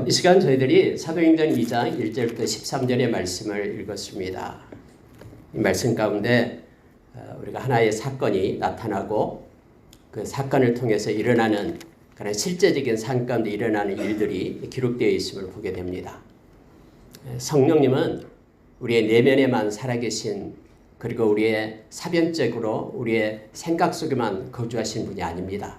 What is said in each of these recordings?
이 시간 저희들이 사도행전 2장 1절부터 13절의 말씀을 읽었습니다. 이 말씀 가운데 우리가 하나의 사건이 나타나고 그 사건을 통해서 일어나는 그런 실제적인 삶 가운데 일어나는 일들이 기록되어 있음을 보게 됩니다. 성령님은 우리의 내면에만 살아계신, 그리고 우리의 사변적으로 우리의 생각 속에만 거주하신 분이 아닙니다.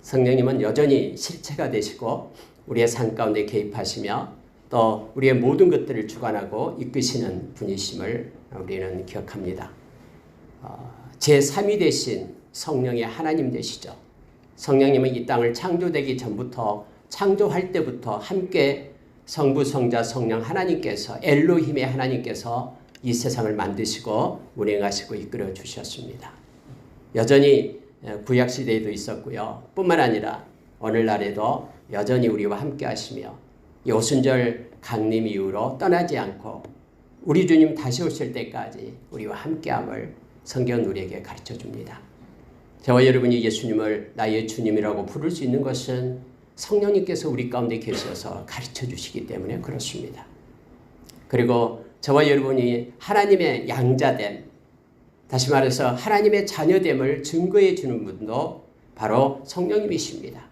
성령님은 여전히 실체가 되시고 우리의 삶 가운데 개입하시며 또 우리의 모든 것들을 주관하고 이끄시는 분이심을 우리는 기억합니다. 제3위 되신 성령의 하나님 되시죠. 성령님은 이 땅을 창조되기 전부터, 창조할 때부터 함께 성부, 성자, 성령 하나님께서, 엘로힘의 하나님께서 이 세상을 만드시고 운행하시고 이끌어 주셨습니다. 여전히 구약시대에도 있었고요. 뿐만 아니라 오늘날에도 여전히 우리와 함께 하시며 이 오순절 강림 이후로 떠나지 않고 우리 주님 다시 오실 때까지 우리와 함께함을 성경은 우리에게 가르쳐 줍니다. 저와 여러분이 예수님을 나의 주님이라고 부를 수 있는 것은 성령님께서 우리 가운데 계셔서 가르쳐 주시기 때문에 그렇습니다. 그리고 저와 여러분이 하나님의 양자됨, 다시 말해서 하나님의 자녀됨을 증거해 주는 분도 바로 성령님이십니다.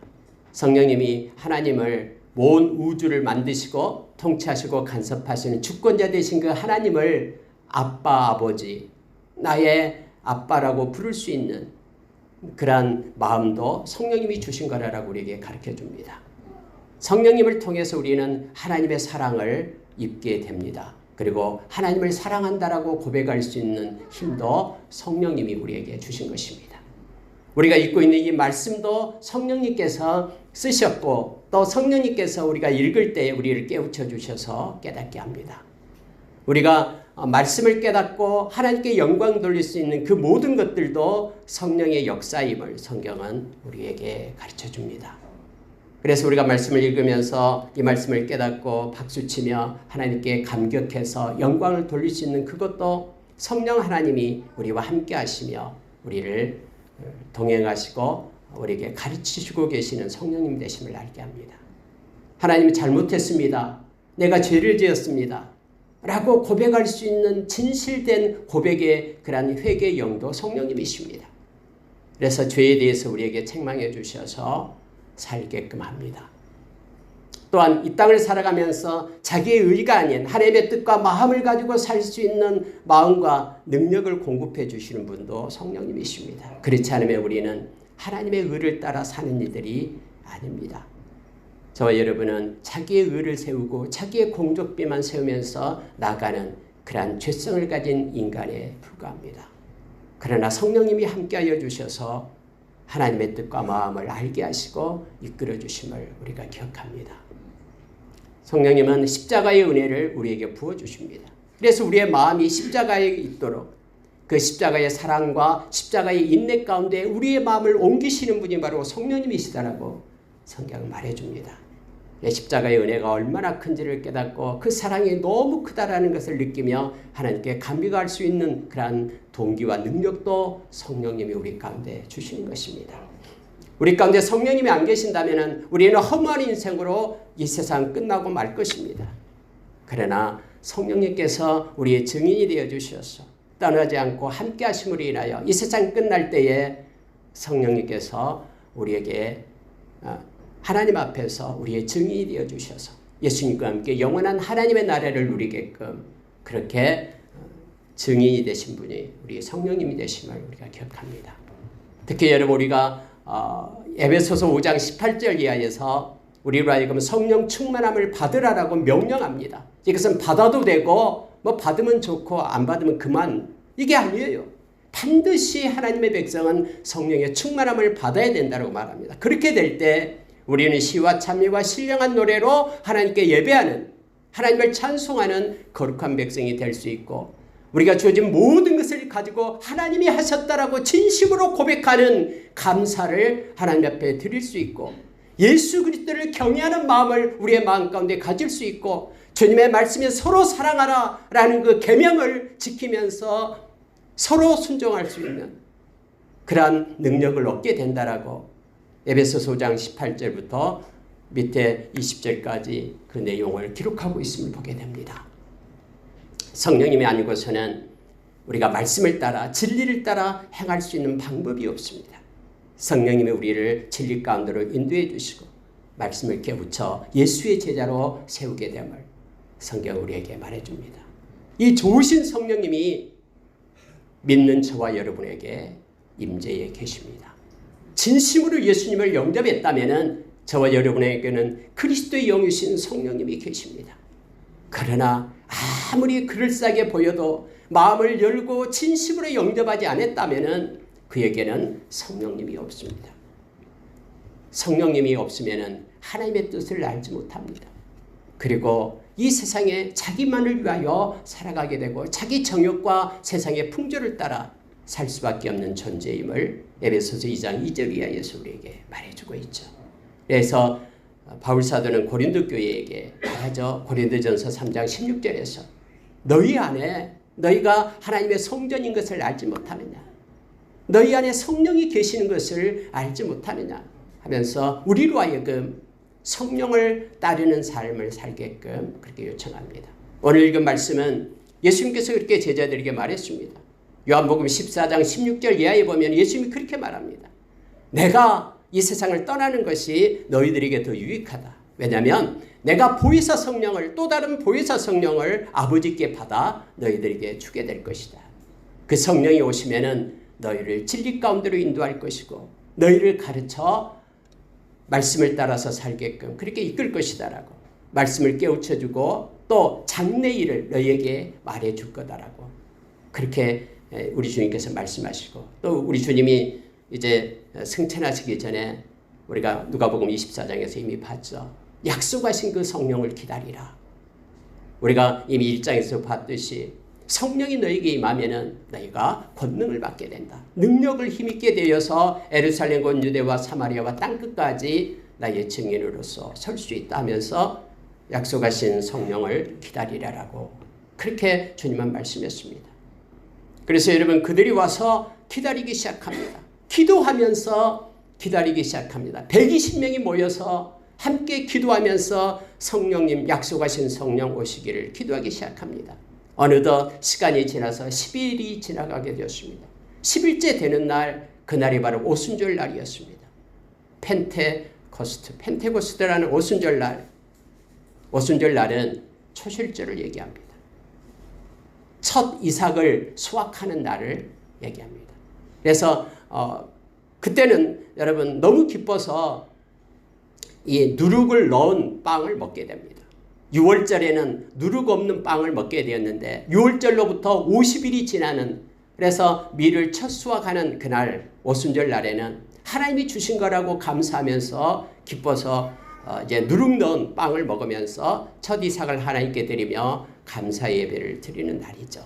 성령님이 하나님을 온 우주를 만드시고 통치하시고 간섭하시는 주권자 되신 그 하나님을 아빠, 아버지, 나의 아빠라고 부를 수 있는 그러한 마음도 성령님이 주신 거라고 우리에게 가르쳐 줍니다. 성령님을 통해서 우리는 하나님의 사랑을 입게 됩니다. 그리고 하나님을 사랑한다라고 고백할 수 있는 힘도 성령님이 우리에게 주신 것입니다. 우리가 읽고 있는 이 말씀도 성령님께서 쓰셨고 또 성령님께서 우리가 읽을 때 우리를 깨우쳐 주셔서 깨닫게 합니다. 우리가 말씀을 깨닫고 하나님께 영광 돌릴 수 있는 그 모든 것들도 성령의 역사임을 성경은 우리에게 가르쳐 줍니다. 그래서 우리가 말씀을 읽으면서 이 말씀을 깨닫고 박수치며 하나님께 감격해서 영광을 돌릴 수 있는 그것도 성령 하나님이 우리와 함께 하시며 우리를 동행하시고 우리에게 가르치시고 계시는 성령님 되심을 알게 합니다. 하나님이 잘못했습니다. 내가 죄를 지었습니다. 라고 고백할 수 있는 진실된 고백의 그러한 회개의 영도 성령님이십니다. 그래서 죄에 대해서 우리에게 책망해 주셔서 살게끔 합니다. 또한 이 땅을 살아가면서 자기의 의가 아닌 하나님의 뜻과 마음을 가지고 살 수 있는 마음과 능력을 공급해 주시는 분도 성령님이십니다. 그렇지 않으면 우리는 하나님의 의를 따라 사는 이들이 아닙니다. 저와 여러분은 자기의 의를 세우고 자기의 공적비만 세우면서 나가는 그러한 죄성을 가진 인간에 불과합니다. 그러나 성령님이 함께하여 주셔서 하나님의 뜻과 마음을 알게 하시고 이끌어 주심을 우리가 기억합니다. 성령님은 십자가의 은혜를 우리에게 부어주십니다. 그래서 우리의 마음이 십자가에 있도록 그 십자가의 사랑과 십자가의 인내 가운데 우리의 마음을 옮기시는 분이 바로 성령님이시다라고 성경은 말해줍니다. 십자가의 은혜가 얼마나 큰지를 깨닫고 그 사랑이 너무 크다라는 것을 느끼며 하나님께 감격할 수 있는 그러한 동기와 능력도 성령님이 우리 가운데 주시는 것입니다. 우리 가운데 성령님이 안 계신다면 우리는 허무한 인생으로 이 세상 끝나고 말 것입니다. 그러나 성령님께서 우리의 증인이 되어 주셔서 떠나지 않고 함께 하심으로 인하여 이 세상 끝날 때에 성령님께서 우리에게 하나님 앞에서 우리의 증인이 되어 주셔서 예수님과 함께 영원한 하나님의 나라를 누리게끔 그렇게 증인이 되신 분이 우리 성령님이 되심을 우리가 기억합니다. 특히 여러분 우리가 에베소서 5장 18절 이하에서 우리로 하여금 성령 충만함을 받으라라고 명령합니다. 이것은 받아도 되고 뭐 받으면 좋고 안 받으면 그만, 이게 아니에요. 반드시 하나님의 백성은 성령의 충만함을 받아야 된다고 말합니다. 그렇게 될 때 우리는 시와 찬미와 신령한 노래로 하나님께 예배하는, 하나님을 찬송하는 거룩한 백성이 될 수 있고 우리가 주어진 모든 것을 가지고 하나님이 하셨다라고 진심으로 고백하는 감사를 하나님 앞에 드릴 수 있고 예수 그리스도를 경외하는 마음을 우리의 마음 가운데 가질 수 있고 주님의 말씀에 서로 사랑하라라는 그 계명을 지키면서 서로 순종할 수 있는 그러한 능력을 얻게 된다라고 에베소서 5장 18절부터 밑에 20절까지 그 내용을 기록하고 있음을 보게 됩니다. 성령님이 아니고서는 우리가 말씀을 따라 진리를 따라 행할 수 있는 방법이 없습니다. 성령님이 우리를 진리 가운데로 인도해 주시고 말씀을 깨우쳐 예수의 제자로 세우게 됨을 성경 우리에게 말해줍니다. 이 좋으신 성령님이 믿는 저와 여러분에게 임재해 계십니다. 진심으로 예수님을 영접했다면 저와 여러분에게는 그리스도의 영이신 성령님이 계십니다. 그러나 아무리 그럴싸하게 보여도 마음을 열고 진심으로 영접하지 않았다면 그에게는 성령님이 없습니다. 성령님이 없으면 하나님의 뜻을 알지 못합니다. 그리고 이 세상에 자기만을 위하여 살아가게 되고 자기 정욕과 세상의 풍조를 따라 살 수밖에 없는 존재임을 에베소서 2장 2절 이하에서 우리에게 말해주고 있죠. 그래서 바울사도는 고린도 교회에게 말하죠. 고린도전서 3장 16절에서 너희 안에 너희가 하나님의 성전인 것을 알지 못하느냐, 너희 안에 성령이 계시는 것을 알지 못하느냐 하면서 우리로 하여금 성령을 따르는 삶을 살게끔 그렇게 요청합니다. 오늘 읽은 말씀은 예수님께서 그렇게 제자들에게 말했습니다. 요한복음 14장 16절 이하에 보면 예수님이 그렇게 말합니다. 내가 이 세상을 떠나는 것이 너희들에게 더 유익하다. 왜냐하면 내가 보혜사 성령을, 또 다른 보혜사 성령을 아버지께 받아 너희들에게 주게 될 것이다. 그 성령이 오시면은 너희를 진리 가운데로 인도할 것이고 너희를 가르쳐 말씀을 따라서 살게끔 그렇게 이끌 것이다라고 말씀을 깨우쳐주고 또 장래일을 너희에게 말해줄 거다라고 그렇게 우리 주님께서 말씀하시고 또 우리 주님이 이제 승천하시기 전에 우리가 누가복음 24장에서 이미 봤죠. 약속하신 그 성령을 기다리라. 우리가 이미 1장에서 봤듯이 성령이 너에게 임하면은 너희가 권능을 받게 된다. 능력을 힘있게 되어서 예루살렘 온 유대와 사마리아와 땅끝까지 나의 증인으로서 설 수 있다 하면서 약속하신 성령을 기다리라라고 그렇게 주님은 말씀했습니다. 그래서 여러분 그들이 와서 기다리기 시작합니다. 기도하면서 기다리기 시작합니다. 120명이 모여서 함께 기도하면서 성령님 약속하신 성령 오시기를 기도하기 시작합니다. 어느덧 시간이 지나서 10일이 지나가게 되었습니다. 10일째 되는 날, 그날이 바로 오순절 날이었습니다. 펜테코스트라는 오순절 날, 오순절 날은 초실절을 얘기합니다. 첫 이삭을 수확하는 날을 얘기합니다. 그래서 그때는 여러분 너무 기뻐서 이 누룩을 넣은 빵을 먹게 됩니다. 6월절에는 누룩 없는 빵을 먹게 되었는데 6월절로부터 50일이 지나는 그래서 밀을 첫 수확하는 그날 오순절 날에는 하나님이 주신 거라고 감사하면서 기뻐서 이제 누룩 넣은 빵을 먹으면서 첫 이삭을 하나님께 드리며 감사 예배를 드리는 날이죠.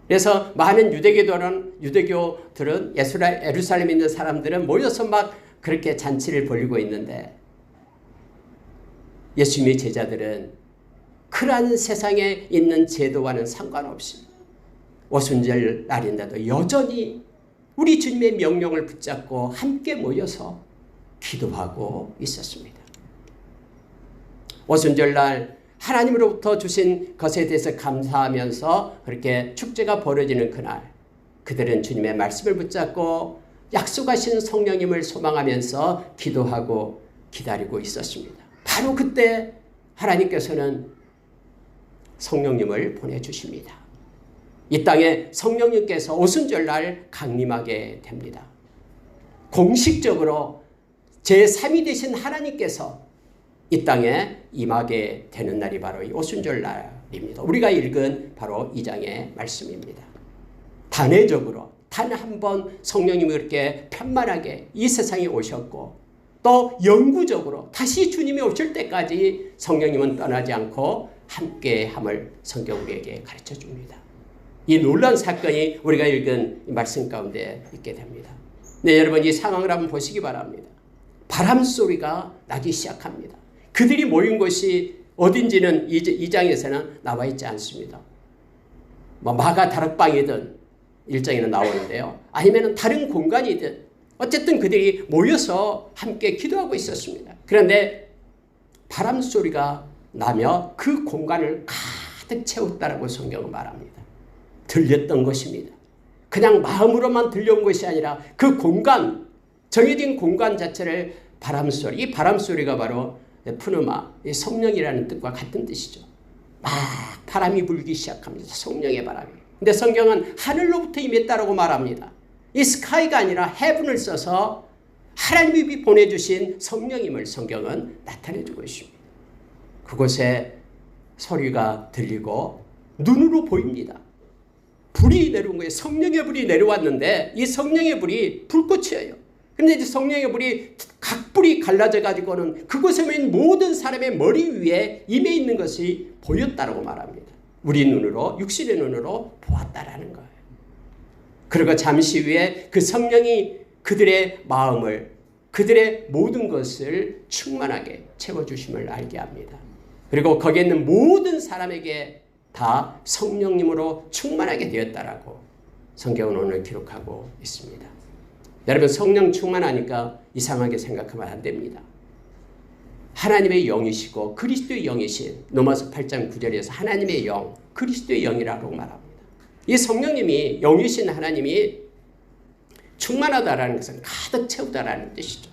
그래서 많은 유대교들은 예루살렘에 있는 사람들은 모여서 막 그렇게 잔치를 벌이고 있는데 예수님의 제자들은 그러한 세상에 있는 제도와는 상관없이 오순절 날인데도 여전히 우리 주님의 명령을 붙잡고 함께 모여서 기도하고 있었습니다. 오순절 날 하나님으로부터 주신 것에 대해서 감사하면서 그렇게 축제가 벌어지는 그날 그들은 주님의 말씀을 붙잡고 약속하신 성령님을 소망하면서 기도하고 기다리고 있었습니다. 바로 그때 하나님께서는 성령님을 보내주십니다. 이 땅에 성령님께서 오순절날 강림하게 됩니다. 공식적으로 제3위 되신 하나님께서 이 땅에 임하게 되는 날이 바로 이 오순절날입니다. 우리가 읽은 바로 2장의 말씀입니다. 단회적으로 단 한 번 성령님이 그렇게 편만하게 이 세상에 오셨고 또 영구적으로 다시 주님이 오실 때까지 성령님은 떠나지 않고 함께함을 성경 우리에게 가르쳐 줍니다. 이 놀라운 사건이 우리가 읽은 이 말씀 가운데 있게 됩니다. 네, 여러분 이 상황을 한번 보시기 바랍니다. 바람 소리가 나기 시작합니다. 그들이 모인 곳이 어딘지는 2장에서는 나와 있지 않습니다. 마가 다락방이든 1장에는 나오는데요. 아니면 다른 공간이든 어쨌든 그들이 모여서 함께 기도하고 있었습니다. 그런데 바람 소리가 나며 그 공간을 가득 채웠다라고 성경은 말합니다. 들렸던 것입니다. 그냥 마음으로만 들려온 것이 아니라 그 공간, 정해진 공간 자체를 바람소리, 이 바람소리가 바로 푸누마, 성령이라는 뜻과 같은 뜻이죠. 막 바람이 불기 시작합니다. 성령의 바람이. 근데 성경은 하늘로부터 임했다라고 말합니다. 이 스카이가 아니라 헤븐을 써서 하나님이 보내주신 성령임을 성경은 나타내주고 있습니다. 그곳에 소리가 들리고 눈으로 보입니다. 불이 내려온 거예요. 성령의 불이 내려왔는데 이 성령의 불이 불꽃이에요. 그런데 이제 성령의 불이 각불이 갈라져 가지고는 그곳에 있는 모든 사람의 머리 위에 임해 있는 것이 보였다라고 말합니다. 우리 눈으로, 육신의 눈으로 보았다라는 거예요. 그리고 잠시 후에 그 성령이 그들의 마음을, 그들의 모든 것을 충만하게 채워주심을 알게 합니다. 그리고 거기에 있는 모든 사람에게 다 성령님으로 충만하게 되었다라고 성경은 오늘 기록하고 있습니다. 여러분, 성령 충만하니까 이상하게 생각하면 안 됩니다. 하나님의 영이시고 그리스도의 영이신 로마서 8장 9절에서 하나님의 영, 그리스도의 영이라고 말합니다. 이 성령님이, 영이신 하나님이 충만하다라는 것은 가득 채우다라는 뜻이죠.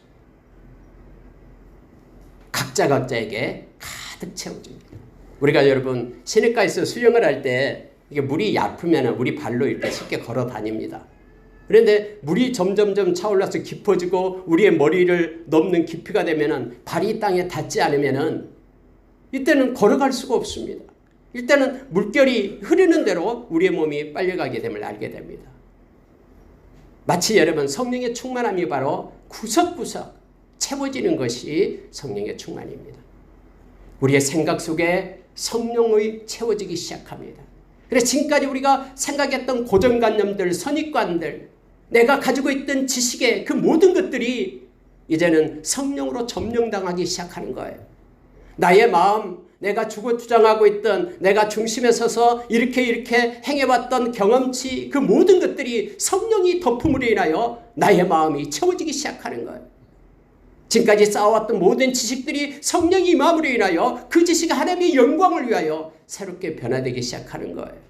각자에게 가득 채워집니다. 우리가 여러분 시냇가에서 수영을 할 때 이게 물이 얕으면 우리 발로 이렇게 쉽게 걸어 다닙니다. 그런데 물이 점점점 차올라서 깊어지고 우리의 머리를 넘는 깊이가 되면 발이 땅에 닿지 않으면 이때는 걸어갈 수가 없습니다. 일단은 물결이 흐르는 대로 우리의 몸이 빨려가게 됨을 알게 됩니다. 마치 여러분 성령의 충만함이 바로 구석구석 채워지는 것이 성령의 충만입니다. 우리의 생각 속에 성령의 채워지기 시작합니다. 그래서 지금까지 우리가 생각했던 고정관념들, 선입관들, 내가 가지고 있던 지식의 그 모든 것들이 이제는 성령으로 점령당하기 시작하는 거예요. 나의 마음, 내가 주고 주장하고 있던, 내가 중심에 서서 이렇게 행해왔던 경험치, 그 모든 것들이 성령이 덮음으로 인하여 나의 마음이 채워지기 시작하는 거예요. 지금까지 쌓아왔던 모든 지식들이 성령이 임함으로 인하여 그 지식이 하나님의 영광을 위하여 새롭게 변화되기 시작하는 거예요.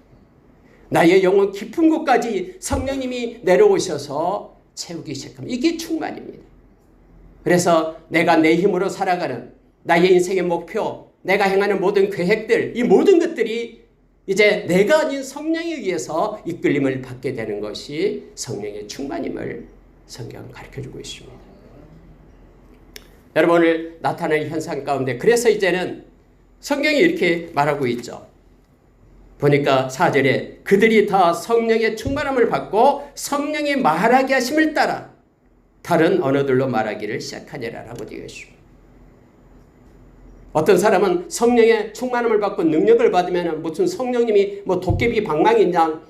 나의 영혼 깊은 곳까지 성령님이 내려오셔서 채우기 시작합니다. 이게 충만입니다. 그래서 내가 내 힘으로 살아가는 나의 인생의 목표, 내가 행하는 모든 계획들, 이 모든 것들이 이제 내가 아닌 성령에 의해서 이끌림을 받게 되는 것이 성령의 충만임을 성경은 가르쳐주고 있습니다. 여러분, 오늘 나타나는 현상 가운데 그래서 이제는 성경이 이렇게 말하고 있죠. 보니까 4절에 그들이 다 성령의 충만함을 받고 성령이 말하게 하심을 따라 다른 언어들로 말하기를 시작하니라라고 되어 있습니다. 어떤 사람은 성령의 충만함을 받고 능력을 받으면 무슨 성령님이 뭐 도깨비 방망이냐,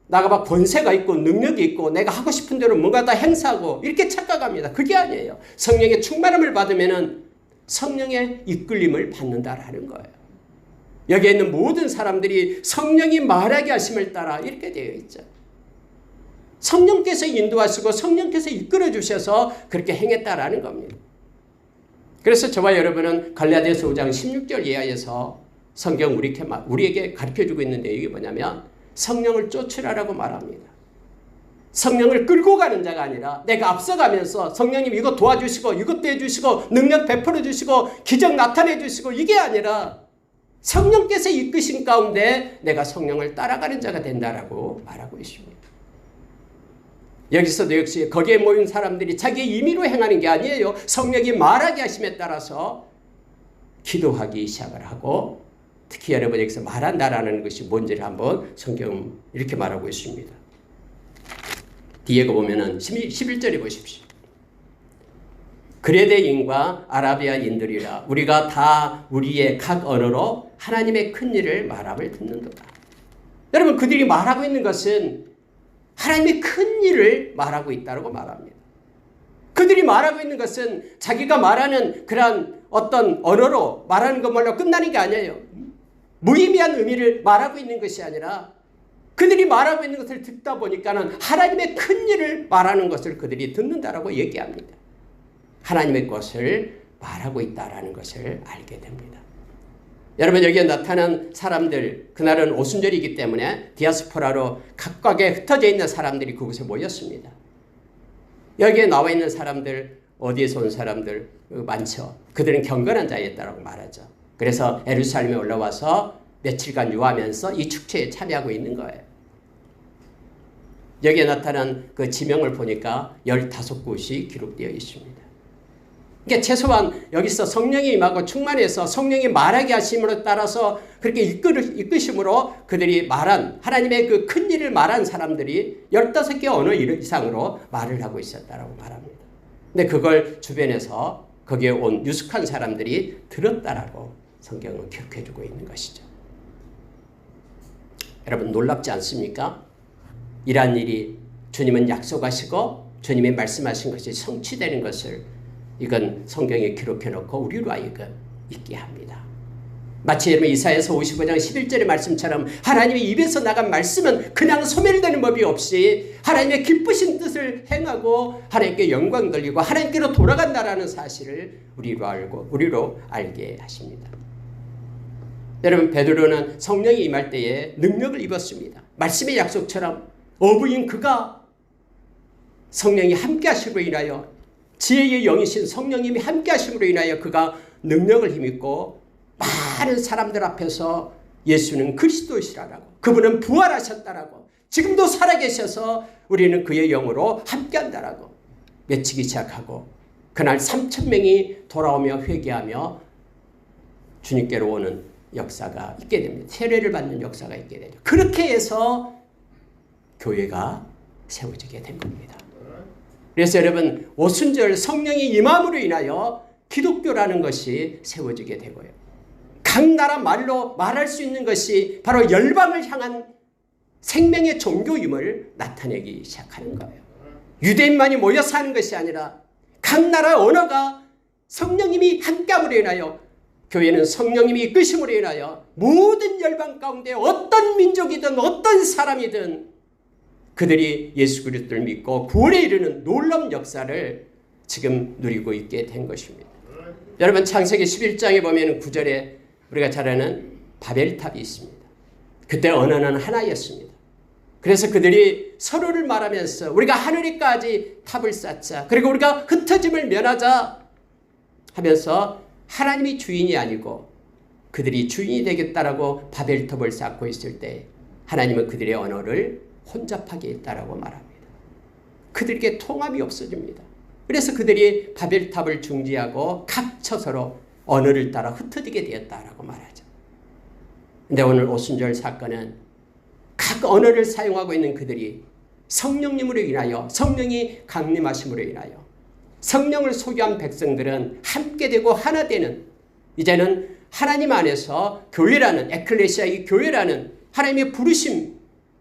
나가 막 권세가 있고 능력이 있고 내가 하고 싶은 대로 뭔가 다 행사하고 이렇게 착각합니다. 그게 아니에요. 성령의 충만함을 받으면 성령의 이끌림을 받는다라는 거예요. 여기에 있는 모든 사람들이 성령이 말하게 하심을 따라 이렇게 되어 있죠. 성령께서 인도하시고 성령께서 이끌어 주셔서 그렇게 행했다라는 겁니다. 그래서 저와 여러분은 갈라디아서 5장 16절 이하에서 성경 우리에게 가르쳐주고 있는 내용이 뭐냐면 성령을 쫓으라라고 말합니다. 성령을 끌고 가는 자가 아니라 내가 앞서가면서 성령님 이거 도와주시고 이것도 해주시고 능력 베풀어 주시고 기적 나타내 주시고 이게 아니라 성령께서 이끄신 가운데 내가 성령을 따라가는 자가 된다라고 말하고 있습니다. 여기서도 역시 거기에 모인 사람들이 자기의 임의로 행하는 게 아니에요. 성령이 말하게 하심에 따라서 기도하기 시작을 하고 특히 여러분 여기서 말한다라는 것이 뭔지를 한번 성경 이렇게 말하고 있습니다. 뒤에 거 보면은 11절에 보십시오. 그레데인과 아라비아인들이라 우리가 다 우리의 각 언어로 하나님의 큰 일을 말함을 듣는도다. 여러분 그들이 말하고 있는 것은 하나님의 큰 일을 말하고 있다고 말합니다. 그들이 말하고 있는 것은 자기가 말하는 그런 어떤 언어로 말하는 것말로 끝나는 게 아니에요. 무의미한 의미를 말하고 있는 것이 아니라 그들이 말하고 있는 것을 듣다 보니까는 하나님의 큰 일을 말하는 것을 그들이 듣는다라고 얘기합니다. 하나님의 것을 말하고 있다라는 것을 알게 됩니다. 여러분, 여기에 나타난 사람들, 그날은 오순절이기 때문에 디아스포라로 각각에 흩어져 있는 사람들이 그곳에 모였습니다. 여기에 나와 있는 사람들, 어디에서 온 사람들 많죠. 그들은 경건한 자였다라고 말하죠. 그래서 예루살렘에 올라와서 며칠간 유하면서 이 축제에 참여하고 있는 거예요. 여기에 나타난 그 지명을 보니까 15곳이 기록되어 있습니다. 그러니까 최소한 여기서 성령이 임하고 충만해서 성령이 말하게 하심으로 따라서 그렇게 이끄심으로 그들이 말한 하나님의 그 큰 일을 말한 사람들이 15개 언어 이상으로 말을 하고 있었다라고 말합니다. 근데 그걸 주변에서 거기에 온 유숙한 사람들이 들었다라고 성경은 기록해주고 있는 것이죠. 여러분, 놀랍지 않습니까? 이러한 일이 주님은 약속하시고 주님이 말씀하신 것이 성취되는 것을 이건 성경에 기록해놓고 우리로 하여금 있게 합니다. 마치 여러분 이사야서 55장 11절의 말씀처럼 하나님의 입에서 나간 말씀은 그냥 소멸되는 법이 없이 하나님의 기쁘신 뜻을 행하고 하나님께 영광 돌리고 하나님께로 돌아간다라는 사실을 우리로 알게 하십니다. 여러분, 베드로는 성령이 임할 때에 능력을 입었습니다. 말씀의 약속처럼 어부인 그가 성령이 함께 하심으로 인하여 지혜의 영이신 성령님이 함께 하심으로 인하여 그가 능력을 힘입고 많은 사람들 앞에서 예수는 그리스도시라라고, 그분은 부활하셨다라고, 지금도 살아계셔서 우리는 그의 영으로 함께한다라고 외치기 시작하고 그날 3,000명이 돌아오며 회개하며 주님께로 오는 역사가 있게 됩니다. 세례를 받는 역사가 있게 되죠. 그렇게 해서 교회가 세워지게 된 겁니다. 그래서 여러분, 오순절 성령이 임함으로 인하여 기독교라는 것이 세워지게 되고요. 각 나라 말로 말할 수 있는 것이 바로 열방을 향한 생명의 종교임을 나타내기 시작하는 거예요. 유대인만이 모여서 하는 것이 아니라 각 나라 언어가 성령님이 함께함으로 인하여, 교회는 성령님이 이끄심으로 인하여 모든 열방 가운데 어떤 민족이든 어떤 사람이든 그들이 예수 그리스도를 믿고 구원에 이르는 놀라운 역사를 지금 누리고 있게 된 것입니다. 여러분, 창세기 11장에 보면 9절에 우리가 잘 아는 바벨탑이 있습니다. 그때 언어는 하나였습니다. 그래서 그들이 서로를 말하면서 우리가 하늘에까지 탑을 쌓자, 그리고 우리가 흩어짐을 면하자 하면서 하나님이 주인이 아니고 그들이 주인이 되겠다라고 바벨탑을 쌓고 있을 때 하나님은 그들의 언어를 혼잡하게 했다라고 말합니다. 그들에게 통합이 없어집니다. 그래서 그들이 바벨탑을 중지하고 각처 서로 언어를 따라 흩어지게 되었다라고 말하죠. 근데 오늘 오순절 사건은 각 언어를 사용하고 있는 그들이 성령님으로 인하여, 성령이 강림하심으로 인하여 성령을 소유한 백성들은 함께 되고 하나 되는, 이제는 하나님 안에서 교회라는, 에클레시아의 교회라는 하나님의 부르심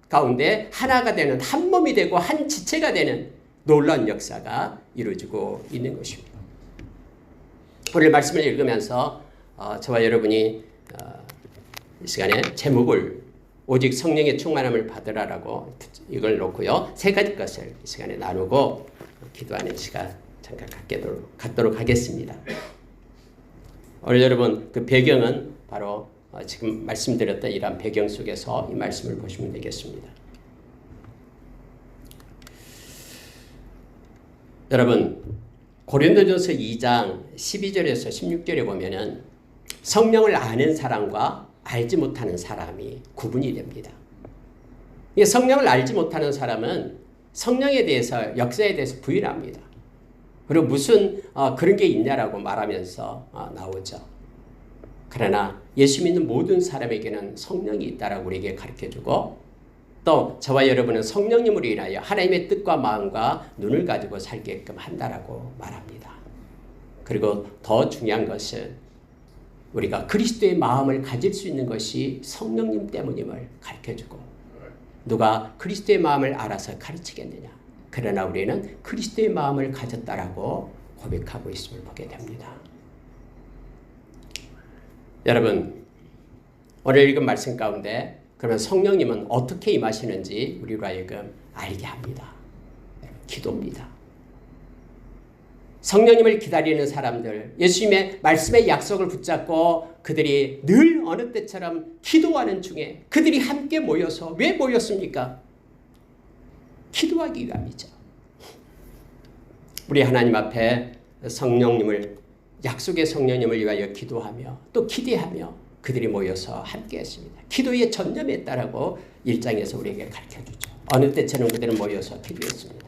가운데 하나가 되는, 한 몸이 되고 한 지체가 되는 놀라운 역사가 이루어지고 있는 것입니다. 오늘 말씀을 읽으면서 저와 여러분이 이 시간에 제목을 오직 성령의 충만함을 받으라라고 이걸 놓고요, 세 가지 것을 이 시간에 나누고 기도하는 시간 잠깐 갖도록 하겠습니다. 오늘 여러분, 그 배경은 바로 지금 말씀드렸던 이러한 배경 속에서 이 말씀을 보시면 되겠습니다. 여러분, 고린도전서 2장 12절에서 16절에 보면은 성령을 아는 사람과 알지 못하는 사람이 구분이 됩니다. 성령을 알지 못하는 사람은 성령에 대해서, 역사에 대해서 부인합니다. 그리고 무슨 그런 게 있냐라고 말하면서 나오죠. 그러나 예수 믿는 모든 사람에게는 성령이 있다라고 우리에게 가르쳐주고, 또 저와 여러분은 성령님으로 인하여 하나님의 뜻과 마음과 눈을 가지고 살게끔 한다라고 말합니다. 그리고 더 중요한 것은 우리가 그리스도의 마음을 가질 수 있는 것이 성령님 때문임을 가르쳐주고, 누가 그리스도의 마음을 알아서 가르치겠느냐. 그러나 우리는 그리스도의 마음을 가졌다라고 고백하고 있음을 보게 됩니다. 여러분, 오늘 읽은 말씀 가운데 그러면 성령님은 어떻게 임하시는지 우리로 하여금 알게 합니다. 기도입니다. 성령님을 기다리는 사람들, 예수님의 말씀의 약속을 붙잡고 그들이 늘 어느 때처럼 기도하는 중에 그들이 함께 모여서 왜 모였습니까? 기도하기 위함이죠. 우리 하나님 앞에 성령님을, 약속의 성령님을 위하여 기도하며 또 기대하며 그들이 모여서 함께 했습니다. 기도에 전념했다라고 1장에서 우리에게 가르쳐주죠. 어느 때처럼 그들은 모여서 기도했습니다.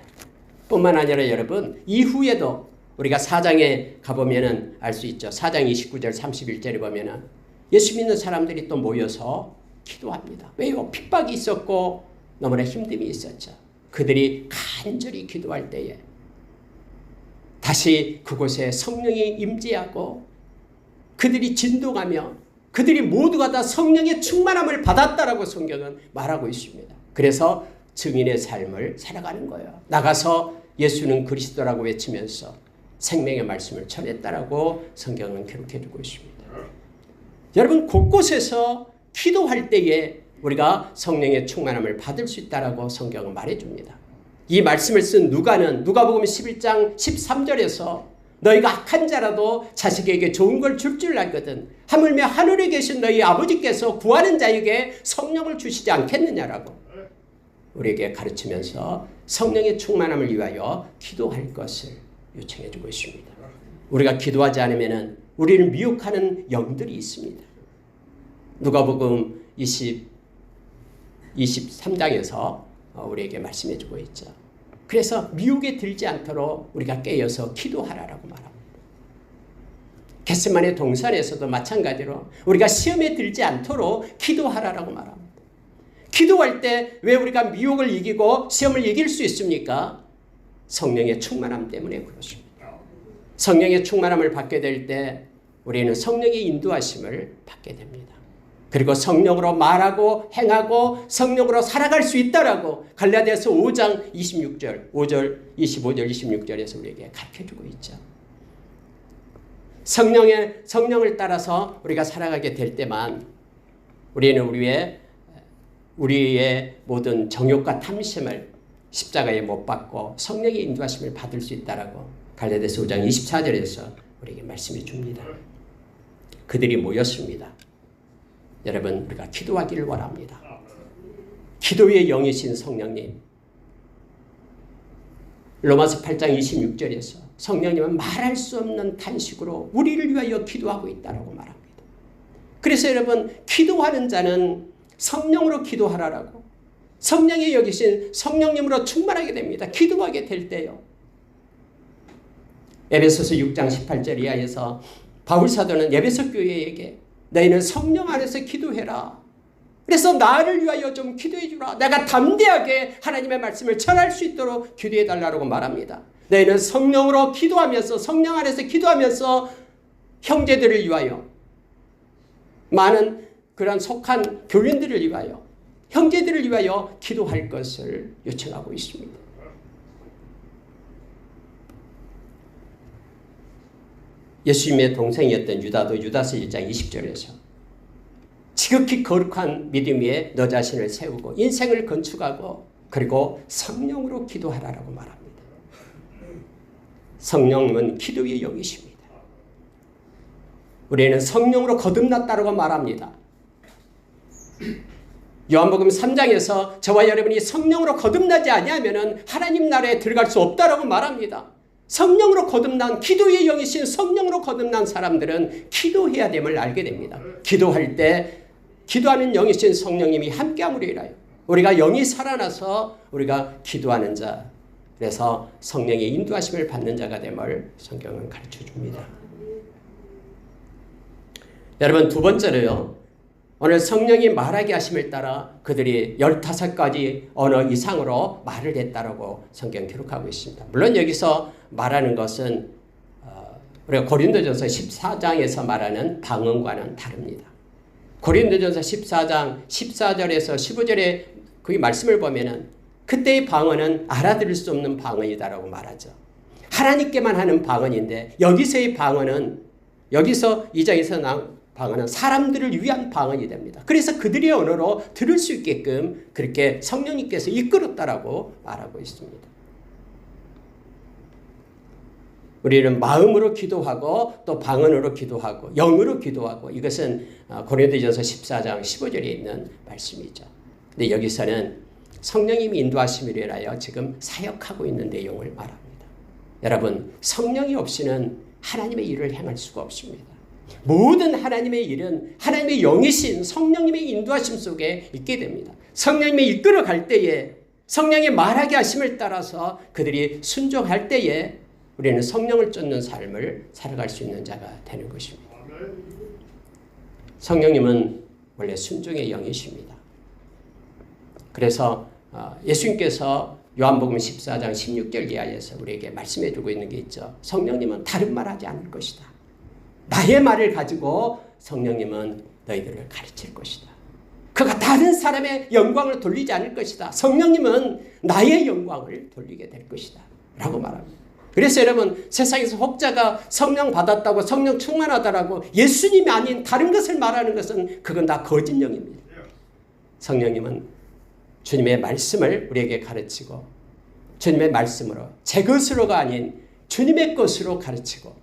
뿐만 아니라 여러분, 이후에도 우리가 4장에 가보면 알 수 있죠. 4장 29절 31절에 보면 예수 믿는 사람들이 또 모여서 기도합니다. 왜요? 핍박이 있었고 너무나 힘듦이 있었죠. 그들이 간절히 기도할 때에 다시 그곳에 성령이 임재하고 그들이 진동하며 그들이 모두가 다 성령의 충만함을 받았다라고 성경은 말하고 있습니다. 그래서 증인의 삶을 살아가는 거예요. 나가서 예수는 그리스도라고 외치면서 생명의 말씀을 전했다라고 성경은 기록해주고 있습니다. 여러분, 곳곳에서 기도할 때에 우리가 성령의 충만함을 받을 수 있다라고 성경은 말해줍니다. 이 말씀을 쓴 누가는 누가복음 11장 13절에서 너희가 악한 자라도 자식에게 좋은 걸 줄 알거든 하물며 하늘에 계신 너희 아버지께서 구하는 자에게 성령을 주시지 않겠느냐라고 우리에게 가르치면서 성령의 충만함을 위하여 기도할 것을 요청해주고 있습니다. 우리가 기도하지 않으면 우리를 미혹하는 영들이 있습니다. 누가복음 23장에서 우리에게 말씀해주고 있죠. 그래서 미혹에 들지 않도록 우리가 깨어서 기도하라라고 말합니다. 겟세마네 동산에서도 마찬가지로 우리가 시험에 들지 않도록 기도하라라고 말합니다. 기도할 때 왜 우리가 미혹을 이기고 시험을 이길 수 있습니까? 성령의 충만함 때문에 그렇습니다. 성령의 충만함을 받게 될 때 우리는 성령의 인도하심을 받게 됩니다. 그리고 성령으로 말하고 행하고 성령으로 살아갈 수 있다라고 갈라디아서 5장 26절, 5절, 25절, 26절에서 우리에게 가르쳐주고 있죠. 성령을 따라서 우리가 살아가게 될 때만 우리는 우리의 모든 정욕과 탐심을 십자가에 못 박고 성령의 인도하심을 받을 수 있다라고 갈라디아서 5장 24절에서 우리에게 말씀해 줍니다. 그들이 모였습니다. 여러분, 우리가 기도하기를 원합니다. 기도의 영이신 성령님, 로마서 8장 26절에서 성령님은 말할 수 없는 탄식으로 우리를 위하여 기도하고 있다고 말합니다. 그래서 여러분, 기도하는 자는 성령으로 기도하라라고, 성령의 여기신 성령님으로 충만하게 됩니다. 기도하게 될 때요. 에베소서 6장 18절 이하에서 바울 사도는 에베소 교회에게 너희는 성령 안에서 기도해라. 그래서 나를 위하여 좀 기도해 주라. 내가 담대하게 하나님의 말씀을 전할 수 있도록 기도해 달라고 말합니다. 너희는 성령으로 기도하면서, 성령 안에서 기도하면서 형제들을 위하여, 많은 그런 속한 교인들을 위하여, 형제들을 위하여 기도할 것을 요청하고 있습니다. 예수님의 동생이었던 유다도 유다서 1장 20절에서 지극히 거룩한 믿음 위에 너 자신을 세우고 인생을 건축하고 그리고 성령으로 기도하라고 말합니다. 성령은 기도의 영이십니다. 우리는 성령으로 거듭났다고 말합니다. 요한복음 3장에서 저와 여러분이 성령으로 거듭나지 아니하면 하나님 나라에 들어갈 수 없다고 말합니다. 성령으로 거듭난, 기도의 영이신 성령으로 거듭난 사람들은 기도해야 됨을 알게 됩니다. 기도할 때 기도하는 영이신 성령님이 함께함으로 인하여 우리가 영이 살아나서 우리가 기도하는 자, 그래서 성령의 인도하심을 받는 자가 됨을 성경은 가르쳐줍니다. 여러분, 두 번째로요, 오늘 성령이 말하게 하심을 따라 그들이 15가지 언어 이상으로 말을 했다라고 성경 기록하고 있습니다. 물론 여기서 말하는 것은 우리가 고린도전서 14장에서 말하는 방언과는 다릅니다. 고린도전서 14장 14절에서 15절에 그 말씀을 보면은 그때의 방언은 알아들을 수 없는 방언이다라고 말하죠. 하나님께만 하는 방언인데 여기서의 방언은, 여기서 2장에서 나온 방언은 사람들을 위한 방언이 됩니다. 그래서 그들의 언어로 들을 수 있게끔 그렇게 성령님께서 이끌었다라고 말하고 있습니다. 우리는 마음으로 기도하고 또 방언으로 기도하고 영으로 기도하고 이것은 고린도전서 14장 15절에 있는 말씀이죠. 근데 여기서는 성령님이 인도하심을 인하여 지금 사역하고 있는 내용을 말합니다. 여러분, 성령이 없이는 하나님의 일을 행할 수가 없습니다. 모든 하나님의 일은 하나님의 영이신 성령님의 인도하심 속에 있게 됩니다. 성령님이 이끌어갈 때에 성령의 말하게 하심을 따라서 그들이 순종할 때에 우리는 성령을 쫓는 삶을 살아갈 수 있는 자가 되는 것입니다. 성령님은 원래 순종의 영이십니다. 그래서 예수님께서 요한복음 14장 16절 이하에서 우리에게 말씀해 주고 있는 게 있죠. 성령님은 다른 말 하지 않을 것이다. 나의 말을 가지고 성령님은 너희들을 가르칠 것이다. 그가 다른 사람의 영광을 돌리지 않을 것이다. 성령님은 나의 영광을 돌리게 될 것이다. 라고 말합니다. 그래서 여러분, 세상에서 혹자가 성령 받았다고 성령 충만하다라고 예수님이 아닌 다른 것을 말하는 것은 그건 다 거짓 영입니다. 성령님은 주님의 말씀을 우리에게 가르치고 주님의 말씀으로 제 것으로가 아닌 주님의 것으로 가르치고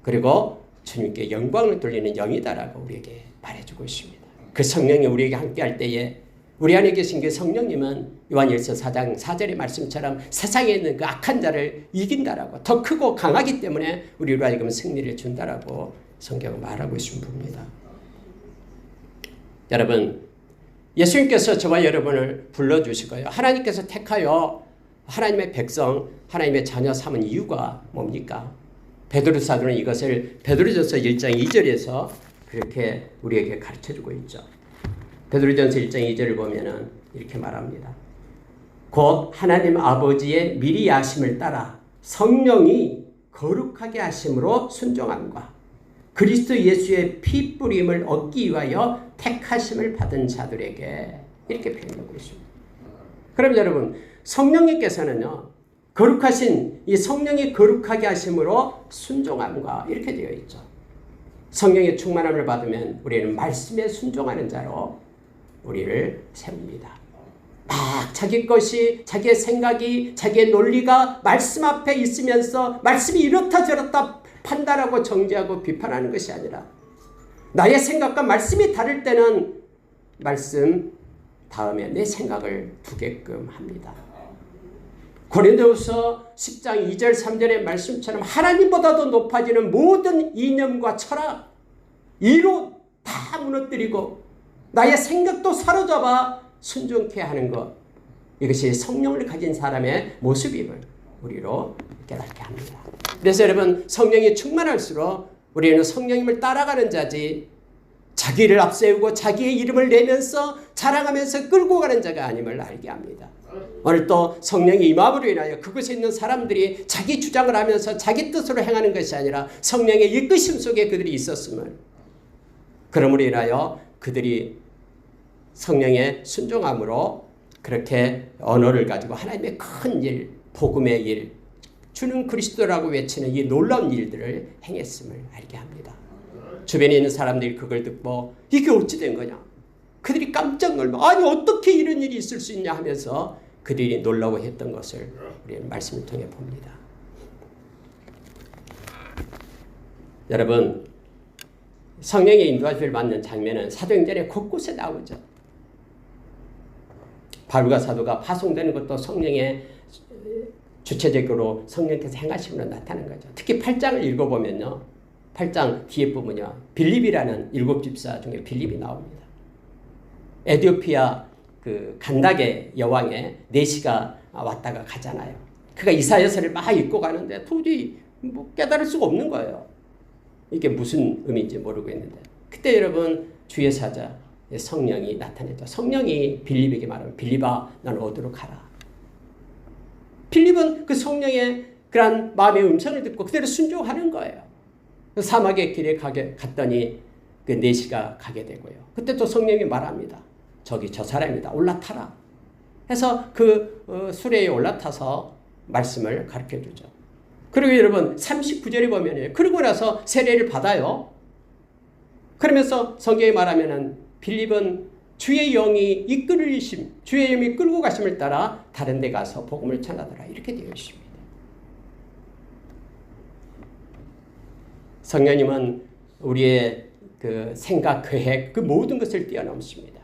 그리고 주님께 영광을 돌리는 영이다라고 우리에게 말해주고 있습니다. 그 성령이 우리에게 함께할 때에 우리 안에 계신 그 성령님은 요한일서 4장 4절의 말씀처럼 세상에 있는 그 악한 자를 이긴다라고 더 크고 강하기 때문에 우리로 하여금 승리를 준다라고 성경은 말하고 있습니다. 여러분, 예수님께서 저와 여러분을 불러주시고요. 하나님께서 택하여 하나님의 백성, 하나님의 자녀 삼은 이유가 뭡니까? 베드로 사도는 이것을 베드로전서 1장 2절에서 그렇게 우리에게 가르쳐주고 있죠. 베드로전서 1장 2절을 보면은 이렇게 말합니다. 곧 하나님 아버지의 미리 아심을 따라 성령이 거룩하게 하심으로 순종함과 그리스도 예수의 피 뿌림을 얻기 위하여 택하심을 받은 자들에게 이렇게 표현하고 있습니다. 그럼 여러분, 성령님께서는요, 거룩하신 이 성령이 거룩하게 하심으로 순종함과 이렇게 되어 있죠. 성령의 충만함을 받으면 우리는 말씀에 순종하는 자로 우리를 세웁니다. 막 자기 것이, 자기의 생각이, 자기의 논리가 말씀 앞에 있으면서 말씀이 이렇다 저렇다 판단하고 정죄하고 비판하는 것이 아니라 나의 생각과 말씀이 다를 때는 말씀 다음에 내 생각을 두게끔 합니다. 고린도후서 10장 2절 3절의 말씀처럼 하나님보다도 높아지는 모든 이념과 철학, 이론 다 무너뜨리고 나의 생각도 사로잡아 순종케 하는 것, 이것이 성령을 가진 사람의 모습임을 우리로 깨닫게 합니다. 그래서 여러분, 성령이 충만할수록 우리는 성령님을 따라가는 자지 자기를 앞세우고 자기의 이름을 내면서 자랑하면서 끌고 가는 자가 아님을 알게 합니다. 오늘 또 성령이 임함으로 인하여 그곳에 있는 사람들이 자기 주장을 하면서 자기 뜻으로 행하는 것이 아니라 성령의 이끄심 속에 그들이 있었음을, 그러므로 인하여 그들이 성령의 순종함으로 그렇게 언어를 가지고 하나님의 큰 일, 복음의 일, 주는 그리스도라고 외치는 이 놀라운 일들을 행했음을 알게 합니다. 주변에 있는 사람들이 그걸 듣고 이게 어찌 된 거냐? 그들이 깜짝 놀고 아니 어떻게 이런 일이 있을 수 있냐 하면서 그들이 놀라워했던 것을 우리는 말씀을 통해 봅니다. 여러분, 성령의 인도하심을 받는 장면은 사도행전에 곳곳에 나오죠. 바울과 사도가 파송되는 것도 성령의 주체적으로 성령께서 행하심으로 나타나는 거죠. 특히 8장을 읽어보면요, 8장 뒤에 보면요, 빌립이라는 7집사 중에 빌립이 나옵니다. 에티오피아 그 간다게 여왕의 내시가 왔다가 가잖아요. 그가 이사야서를 막 읽고 가는데 도저히 뭐 깨달을 수가 없는 거예요. 이게 무슨 의미인지 모르고 있는데, 그때 여러분 주의 사자 성령이 나타냈죠. 성령이 빌립에게 말하면 빌립아 넌 어디로 가라. 빌립은 그 성령의 그런 마음의 음성을 듣고 그대로 순종하는 거예요. 사막의 길에 갔더니 그 내시가 가게 되고요. 그때 또 성령이 말합니다. 저기 저 사람이다. 올라타라. 해서 그 수레에 올라타서 말씀을 가르쳐 주죠. 그리고 여러분 39절에 보면 그러고 나서 세례를 받아요. 그러면서 성경에 말하면은 빌립은 주의 영이 이끌으심, 주의 영이 끌고 가심을 따라 다른 데 가서 복음을 전하더라. 이렇게 되어 있습니다. 성령님은 우리의 그 생각, 계획, 그 모든 것을 뛰어넘습니다.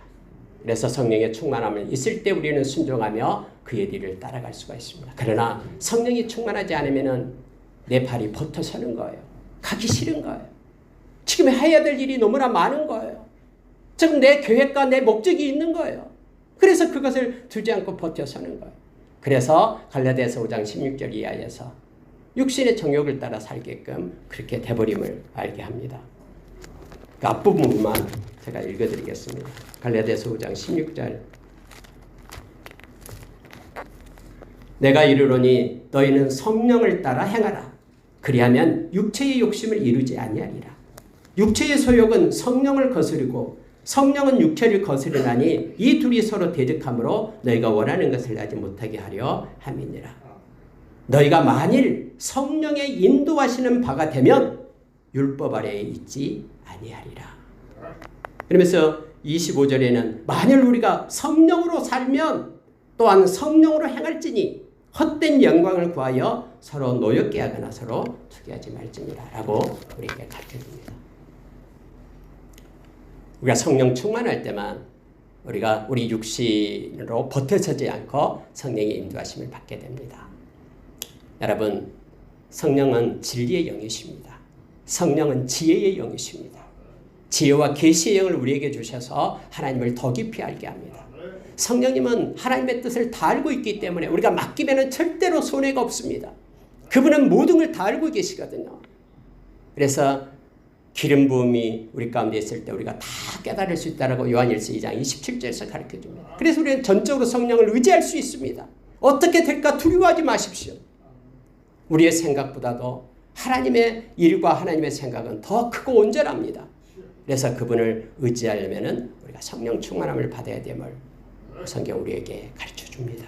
그래서 성령의 충만함을 있을 때 우리는 순종하며 그의 길을 따라갈 수가 있습니다. 그러나 성령이 충만하지 않으면 내 발이 버텨서는 거예요. 가기 싫은 거예요. 지금 해야 될 일이 너무나 많은 거예요. 지금 내 계획과 내 목적이 있는 거예요. 그래서 그것을 두지 않고 버텨서는 거예요. 그래서 갈라디아서 5장 16절 이하에서 육신의 정욕을 따라 살게끔 그렇게 돼버림을 알게 합니다. 그 앞부분만 제가 읽어드리겠습니다. 갈라디아서 5장 16절. 내가 이르노니 너희는 성령을 따라 행하라. 그리하면 육체의 욕심을 이루지 아니하리라. 육체의 소욕은 성령을 거스르고 성령은 육체를 거스르나니 이 둘이 서로 대적하므로 너희가 원하는 것을 하지 못하게 하려 함이니라. 너희가 만일 성령의 인도하시는 바가 되면 율법 아래에 있지 아니하리라. 그러면서 25절에는 만일 우리가 성령으로 살면 또한 성령으로 행할지니 헛된 영광을 구하여 서로 노엽게 하거나 서로 투기하지 말지니라 라고 우리에게 가르쳐줍니다. 우리가 성령 충만할 때만 우리가 우리 육신으로 버텨서지 않고 성령의 인도하심을 받게 됩니다. 여러분, 성령은 진리의 영이십니다. 성령은 지혜의 영이십니다. 지혜와 계시의 영을 우리에게 주셔서 하나님을 더 깊이 알게 합니다. 성령님은 하나님의 뜻을 다 알고 있기 때문에 우리가 맡기면 절대로 손해가 없습니다. 그분은 모든 걸 다 알고 계시거든요. 그래서 기름 부음이 우리 가운데 있을 때 우리가 다 깨달을 수 있다라고 요한일서 2장 27절에서 가르쳐줍니다. 그래서 우리는 전적으로 성령을 의지할 수 있습니다. 어떻게 될까 두려워하지 마십시오. 우리의 생각보다도 하나님의 일과 하나님의 생각은 더 크고 온전합니다. 그래서 그분을 의지하려면 우리가 성령 충만함을 받아야 됨을 성경 우리에게 가르쳐줍니다.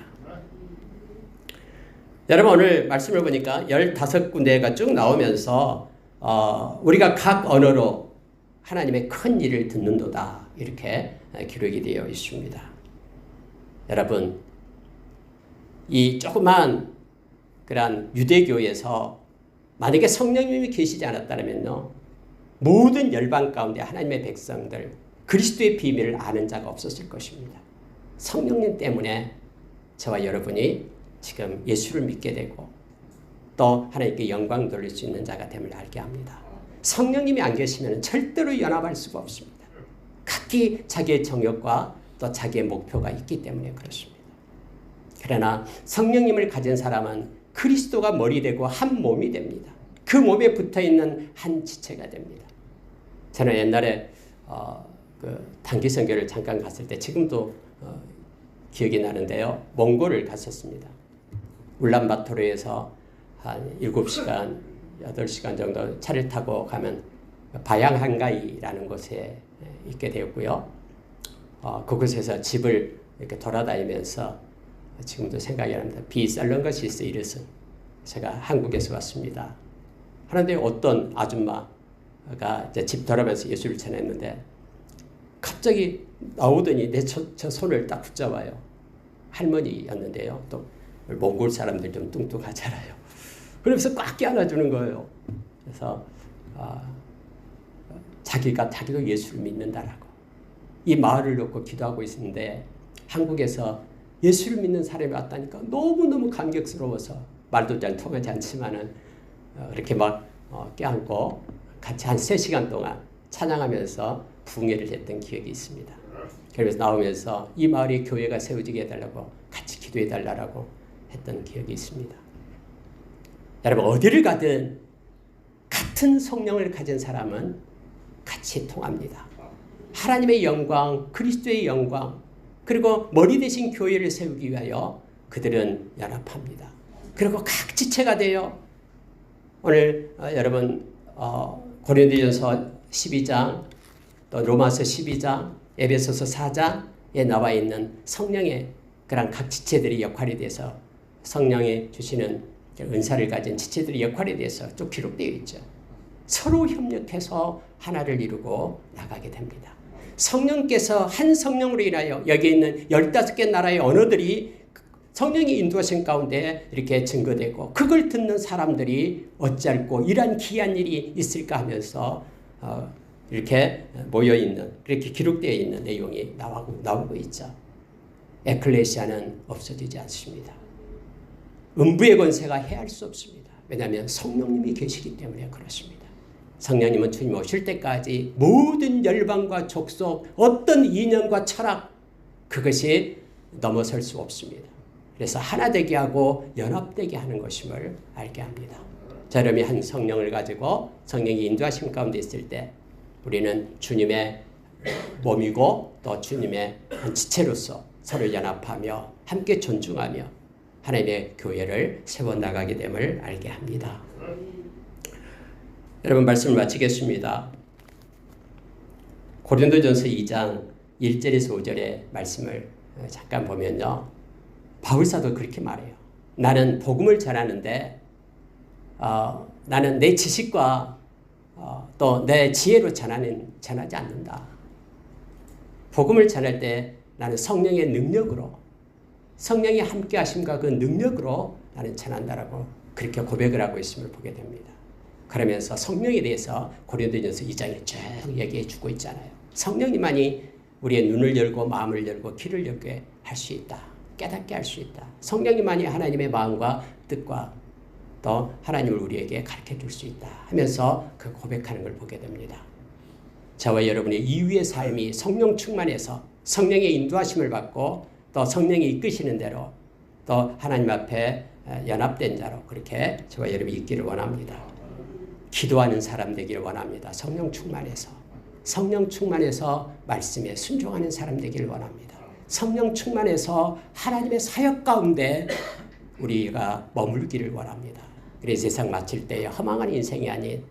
여러분, 오늘 말씀을 보니까 15군데가 쭉 나오면서 우리가 각 언어로 하나님의 큰 일을 듣는도다 이렇게 기록이 되어 있습니다. 여러분, 이 조그만 그런 유대교에서 만약에 성령님이 계시지 않았다면요, 모든 열방 가운데 하나님의 백성들 그리스도의 비밀을 아는 자가 없었을 것입니다. 성령님 때문에 저와 여러분이 지금 예수를 믿게 되고 또 하나님께 영광 돌릴 수 있는 자가 됨을 알게 합니다. 성령님이 안 계시면 절대로 연합할 수가 없습니다. 각기 자기의 정욕과 또 자기의 목표가 있기 때문에 그렇습니다. 그러나 성령님을 가진 사람은 그리스도가 머리 되고 한 몸이 됩니다. 그 몸에 붙어있는 한 지체가 됩니다. 저는 옛날에 그 단기 선교를 잠깐 갔을 때 지금도 기억이 나는데요. 몽골을 갔었습니다. 울란바토르에서 한 7시간, 8시간 정도 차를 타고 가면 바양한가이라는 곳에 있게 되었고요. 그곳에서 집을 이렇게 돌아다니면서 지금도 생각이 납니다. 비살런가시스 이르슨. 제가 한국에서 왔습니다. 그런데 어떤 아줌마가 이제 집 돌아가면서 예수를 전했는데 갑자기 나오더니 저 손을 딱 붙잡아요. 할머니였는데요. 또 몽골 사람들 좀 뚱뚱하잖아요. 그러면서 꽉 껴안아주는 거예요. 그래서 자기도 예수를 믿는다라고. 이 마을을 놓고 기도하고 있었는데 한국에서 예수를 믿는 사람이 왔다니까 너무너무 감격스러워서 말도 잘 통하지 않지만은 이렇게 막 껴안고 같이 한 3시간 동안 찬양하면서 붕해를 했던 기억이 있습니다. 그래서 나오면서 이 마을에 교회가 세워지게 해달라고 같이 기도해달라고 했던 기억이 있습니다. 여러분, 어디를 가든 같은 성령을 가진 사람은 같이 통합니다. 하나님의 영광, 그리스도의 영광, 그리고 머리 대신 교회를 세우기 위하여 그들은 연합합니다. 그리고 각 지체가 돼요. 오늘 여러분 고린도전서 12장 또 로마서 12장 에베소서 4장에 나와 있는 성령의 그런 각 지체들의 역할에 대해서 성령이 주시는 은사를 가진 지체들의 역할에 대해서 쭉 기록되어 있죠. 서로 협력해서 하나를 이루고 나가게 됩니다. 성령께서 한 성령으로 인하여 여기 있는 15개 나라의 언어들이 성령의 인도하신 가운데 이렇게 증거되고 그걸 듣는 사람들이 어찌할꼬 이러한 귀한 일이 있을까 하면서 이렇게 모여있는, 그렇게 기록되어 있는 내용이 나오고 있죠. 에클레시아는 없어지지 않습니다. 음부의 권세가 해할 수 없습니다. 왜냐하면 성령님이 계시기 때문에 그렇습니다. 성령님은 주님 오실 때까지 모든 열방과 족속, 어떤 이념과 철학, 그것이 넘어설 수 없습니다. 그래서 하나 되게 하고 연합되게 하는 것임을 알게 합니다. 자, 여러분이 한 성령을 가지고 성령이 인도하심 가운데 있을 때 우리는 주님의 몸이고 또 주님의 한 지체로서 서로 연합하며 함께 존중하며 하나님의 교회를 세워나가게 됨을 알게 합니다. 여러분, 말씀을 마치겠습니다. 고린도전서 2장 1절에서 5절의 말씀을 잠깐 보면요, 바울사도 그렇게 말해요. 나는 복음을 전하는데 나는 내 지식과 또 내 지혜로 전하지 않는다. 복음을 전할 때 나는 성령의 능력으로, 성령이 함께 하심과 그 능력으로 나는 전한다라고 그렇게 고백을 하고 있음을 보게 됩니다. 그러면서 성령에 대해서 고린도전서 2장에 쭉 얘기해 주고 있잖아요. 성령님만이 우리의 눈을 열고 마음을 열고 귀를 열게 할 수 있다. 깨닫게 할 수 있다. 성령님만이 하나님의 마음과 뜻과 또 하나님을 우리에게 가르쳐 줄 수 있다 하면서 그 고백하는 걸 보게 됩니다. 저와 여러분의 이후의 삶이 성령 충만해서 성령의 인도하심을 받고 또 성령이 이끄시는 대로 또 하나님 앞에 연합된 자로 그렇게 저와 여러분이 있기를 원합니다. 기도하는 사람 되기를 원합니다. 성령 충만해서 말씀에 순종하는 사람 되기를 원합니다. 성령 충만해서 하나님의 사역 가운데 우리가 머물기를 원합니다. 그래서 세상 마칠 때에 허망한 인생이 아닌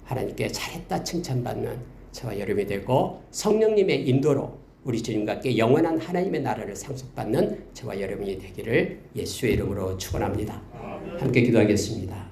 하나님께 잘했다 칭찬받는 저와 여러분이 되고 성령님의 인도로 우리 주님과 함께 영원한 하나님의 나라를 상속받는 저와 여러분이 되기를 예수의 이름으로 축원합니다. 함께 기도하겠습니다.